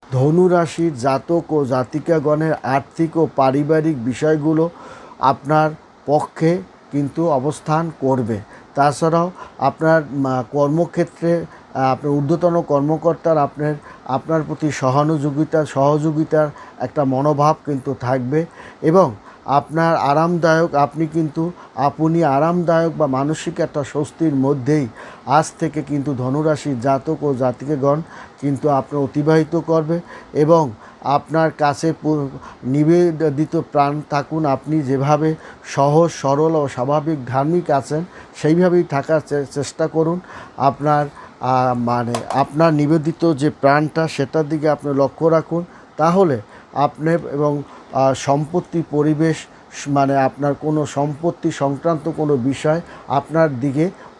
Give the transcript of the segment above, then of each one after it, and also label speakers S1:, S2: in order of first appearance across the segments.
S1: ধনু রাশির জাতক ও জাতিকাগণের আর্থিক ও পারিবারিক বিষয়গুলো আপনার পক্ষে কিন্তু অবস্থান করবে। তাছাড়াও আপনার কর্মক্ষেত্রে আপনার ঊর্ধ্বতন কর্মকর্তার আপনার প্রতি সহযোগিতার একটা মনোভাব কিন্তু থাকবে এবং আপনার আপনি আরামদায়ক বা মানসিক একটা স্বস্তির মধ্যেই আজ থেকে কিন্তু ধনুরাশির জাতক ও জাতিকাগণ কিন্তু আপনার অতিবাহিত করবে এবং আপনার কাছে নিবেদিত প্রাণ থাকুন। আপনি যেভাবে সহজ সরল ও স্বাভাবিক ধার্মিক আছেন সেইভাবেই থাকার চেষ্টা করুন। আপনার নিবেদিত যে প্রাণটা সেটার দিকে আপনি লক্ষ্য রাখুন, তাহলে আপনি এবং সম্পত্তি পরিবেশ আপনার কোনো সম্পত্তি সংক্রান্ত কোনো বিষয়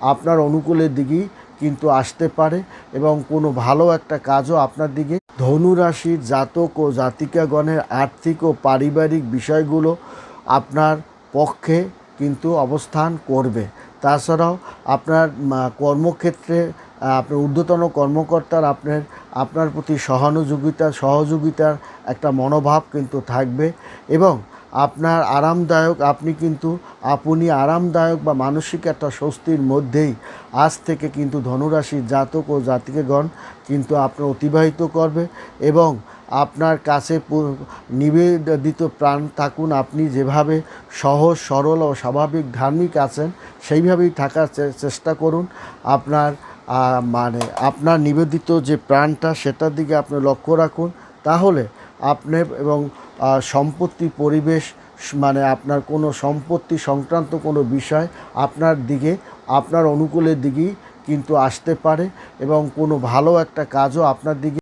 S1: আপনার অনুকূলের দিকেই কিন্তু আসতে পারে এবং কোনো ভালো একটা কাজও আপনার দিকে। ধনু রাশির জাতক ও জাতিকাগণের আর্থিক ও পারিবারিক বিষয়গুলো আপনার পক্ষে কিন্তু অবস্থান করবে। তাছাড়াও আপনার কর্মক্ষেত্রে আপনার ঊর্ধ্বতন কর্মকর্তার আপনার প্রতি সহযোগিতার একটা মনোভাব কিন্তু থাকবে এবং আপনি আরামদায়ক বা মানসিক একটা স্বস্তির মধ্যেই আজ থেকে কিন্তু ধনুরাশির জাতক ও জাতিকাগণ কিন্তু আপনার অতিবাহিত করবে এবং আপনার কাছে নিবেদিত প্রাণ থাকুন। আপনি যেভাবে সহজ সরল ও স্বাভাবিক ধার্মিক আছেন সেইভাবেই থাকার চেষ্টা করুন। আপনার নিবেদিত যে প্রাণটা সেটার দিকে আপনি লক্ষ্য রাখুন, তাহলে আপনি এবং সম্পত্তি পরিবেশ আপনার কোনো সম্পত্তি সংক্রান্ত কোনো বিষয় আপনার অনুকূলের দিকেই কিন্তু আসতে পারে এবং কোনো ভালো একটা কাজও আপনার দিকে।